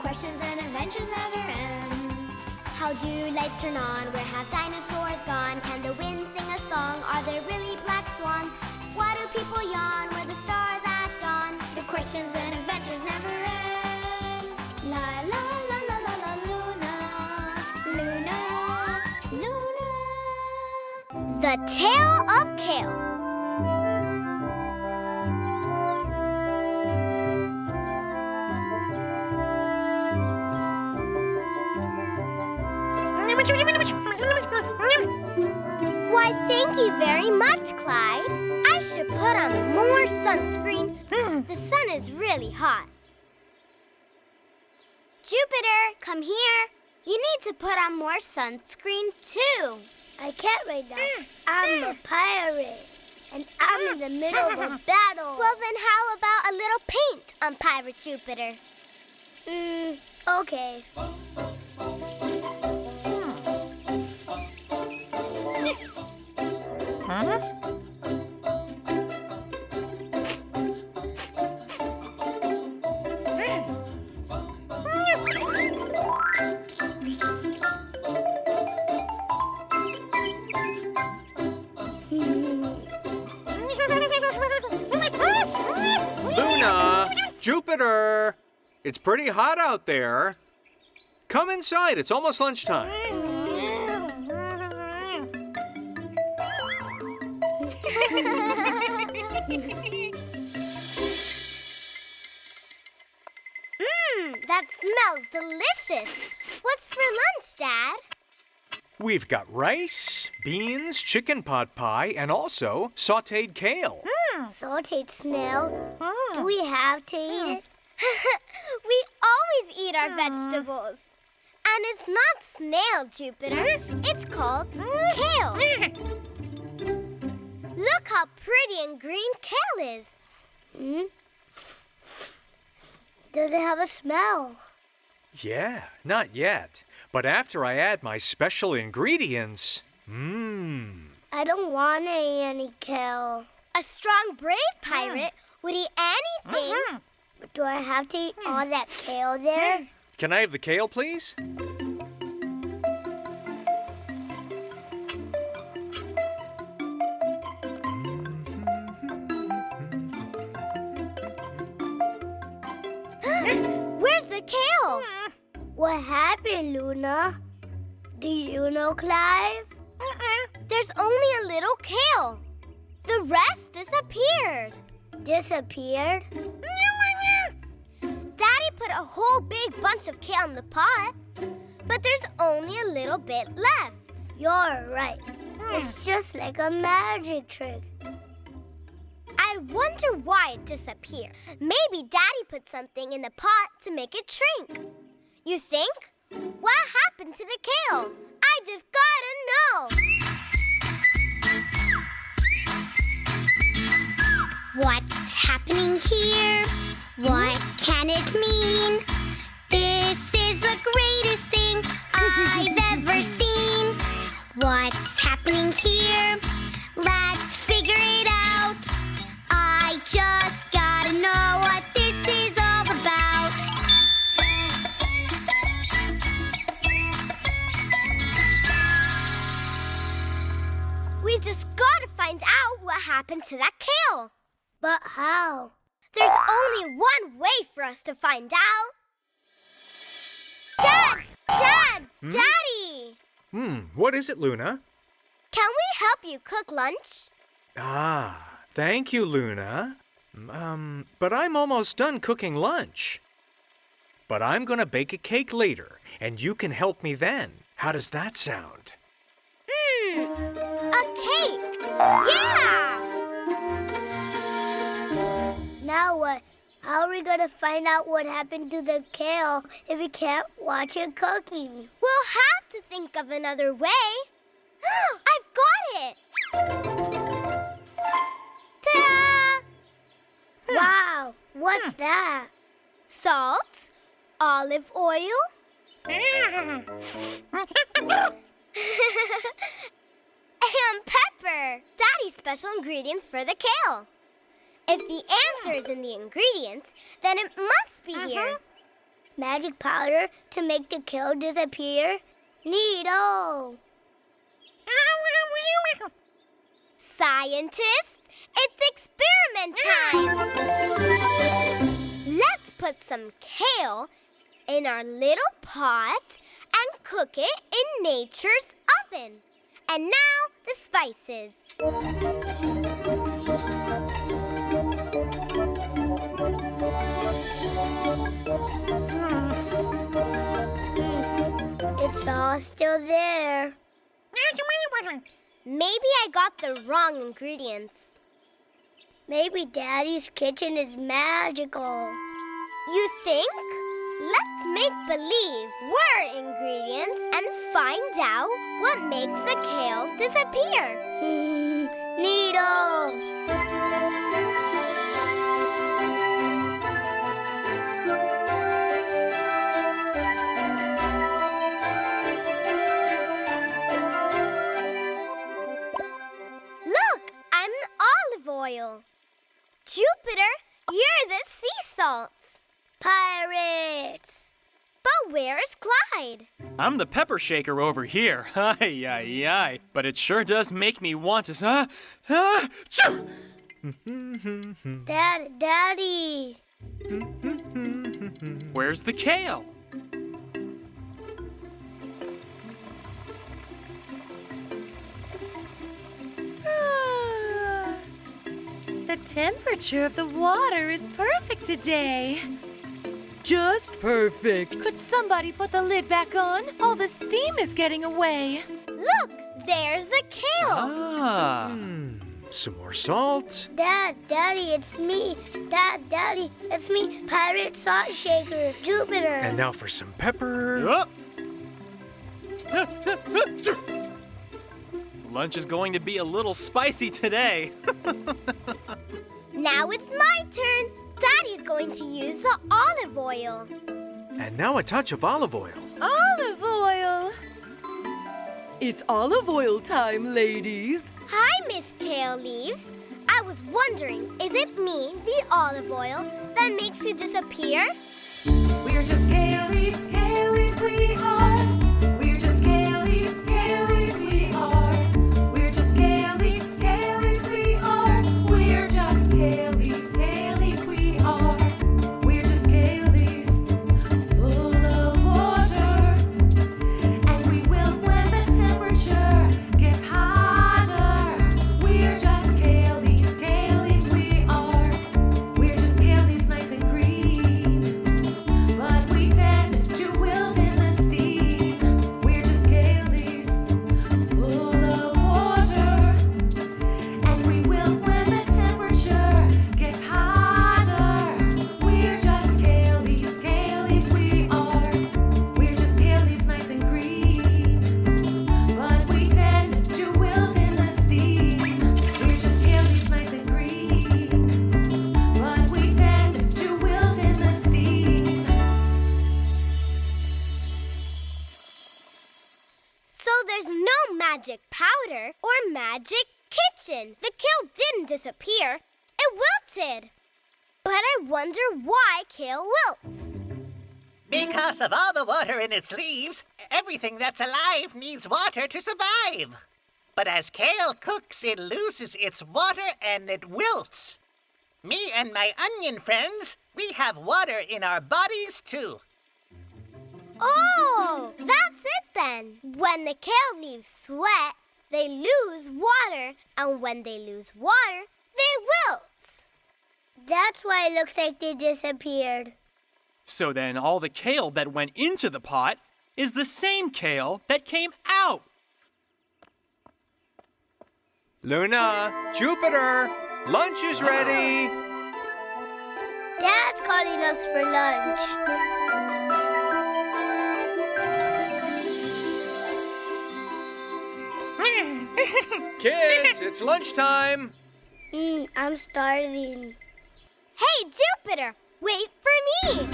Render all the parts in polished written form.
Questions and adventures never end. How do lights turn on? Where have dinosaurs gone? Can the wind sing a song? Are there really black swans? Why do people yawn where the stars at dawn? The questions and adventures never end. La la la la la la Luna, Luna, Luna. The Tale of Kale. Why, thank you very much, Clyde. I should put on more sunscreen. The sun is really hot. Jupiter, come here. You need to put on more sunscreen, too. I can't right now. I'm a pirate, and I'm in the middle of a battle. Well, then how about a little paint on Pirate Jupiter? Okay. Luna! Jupiter! It's pretty hot out there. Come inside. It's almost lunchtime. That smells delicious. What's for lunch, Dad? We've got rice, beans, chicken pot pie, and also sautéed kale. Sauteed snail. Do we have to eat it? We always eat our vegetables. And it's not snail, Jupiter. It's called kale. Look how pretty and green kale is. Does it have a smell? Yeah, not yet. But after I add my special ingredients, I don't want to eat any kale. A strong, brave pirate would eat anything. Do I have to eat all that kale there? Can I have the kale, please? Where's the kale? What happened, Luna? Do you know, Clive? There's only a little kale. The rest disappeared. Disappeared? Daddy put a whole big bunch of kale in the pot, but there's only a little bit left. You're right. It's just like a magic trick. I wonder why it disappeared. Maybe Daddy put something in the pot to make it shrink. You think? What happened to the kale? I just gotta know. What's happening here? What can it mean? This is the greatest thing I've ever seen. What's happening here? Let's figure it out. I just gotta know what this is all about. We just gotta find out what happened to that kale. But how? There's only one way for us to find out. Dad! Dad! Daddy! What is it, Luna? Can we help you cook lunch? Ah, thank you, Luna. But I'm almost done cooking lunch. But I'm gonna bake a cake later, and you can help me then. How does that sound? A cake! Yeah! Now what? How are we going to find out what happened to the kale if we can't watch it cooking? We'll have to think of another way. I've got it! Ta-da! Wow, what's that? Salt, olive oil, And pepper! Daddy's special ingredients for the kale. If the answer is in the ingredients, then it must be here. Magic powder to make the kale disappear? Neato! Scientists, it's experiment time! Let's put some kale in our little pot and cook it in nature's oven. And now the spices. It's all still there. Maybe I got the wrong ingredients. Maybe Daddy's kitchen is magical. You think? Let's make believe we're ingredients and find out what makes a kale disappear. Neato! Look, I'm olive oil. Jupiter, you're the sea salts. Pirates! But where's Clyde? I'm the pepper shaker over here. Ay, ay, ay. But it sure does make me want to... Achoo! Daddy! Where's the kale? The temperature of the water is perfect today. Just perfect. Could somebody put the lid back on? All the steam is getting away. Look, there's a kale. Ah. Some more salt. Daddy, it's me. Daddy, it's me, Pirate Salt Shaker, Jupiter. And now for some pepper. Yup. Lunch is going to be a little spicy today. Now it's my turn. Daddy's going to use the olive oil. And now a touch of olive oil. Olive oil. It's olive oil time, ladies. Hi, Miss Kale Leaves. I was wondering, is it me, the olive oil, that makes you disappear? We're just kale leaves we are. We're just kale leaves we are. We're just kale leaves we are. We're just kale leaves we are. We're just kale leaves full of water. And we wilt when the temperature gets hotter. We're just kale leaves we are. We're just kale leaves nice and green. But we tend to wilt in the steam. We're just kale leaves full of water. And we wilt when the temperature gets hotter. We're just kale leaves we are. We're just kale leaves nice and green. But we tend to wilt in the steam. We're just kale leaves nice and green. But we tend to wilt in the steam. So there's no magic powder or magic kitchen. The kale didn't disappear. It wilted. But I wonder why kale wilts. Because of all the water in its leaves, everything that's alive needs water to survive. But as kale cooks, it loses its water and it wilts. Me and my onion friends, we have water in our bodies too. Oh, that's it then. When the kale leaves sweat, they lose water. And when they lose water, they wilt. That's why it looks like they disappeared. So then all the kale that went into the pot is the same kale that came out. Luna, Jupiter, lunch is ready. Dad's calling us for lunch. Kids, it's lunchtime. I'm starving. Hey, Jupiter, wait for me.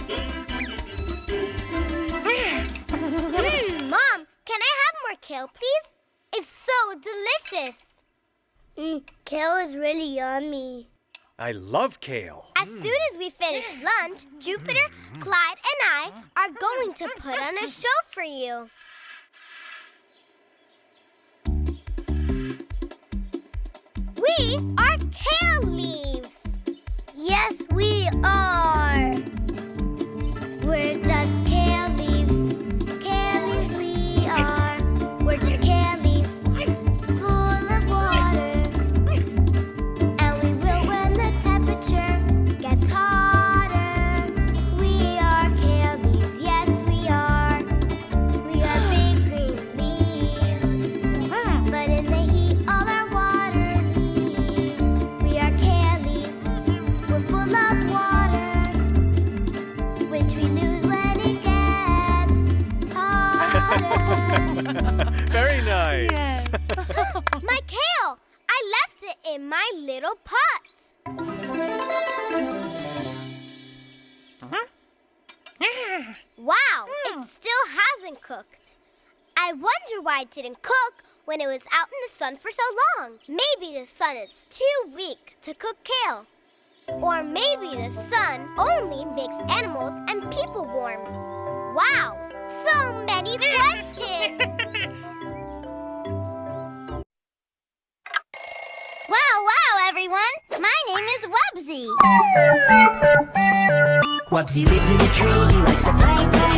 kale, please? It's so delicious. Kale is really yummy. I love kale. As soon as we finish lunch, Jupiter, Clyde, and I are going to put on a show for you. We are kale leaves. Yes, we are. We're just kale leaves. Kale leaves we are. We're just kale leaves, full of water. And we will when the temperature gets hotter. We are kale leaves, yes we are. We are big green leaves. But in the heat all our water leaves. We are kale leaves, we're full of water, which we lose when it gets hotter. Very nice. Yes. My kale! I left it in my little pot. Wow, it still hasn't cooked. I wonder why it didn't cook when it was out in the sun for so long. Maybe the sun is too weak to cook kale. Or maybe the sun only makes animals and people warm. Wow, so many questions! Wow, everyone! My name is Wubsy. Wubsy lives in a tree, he likes to play.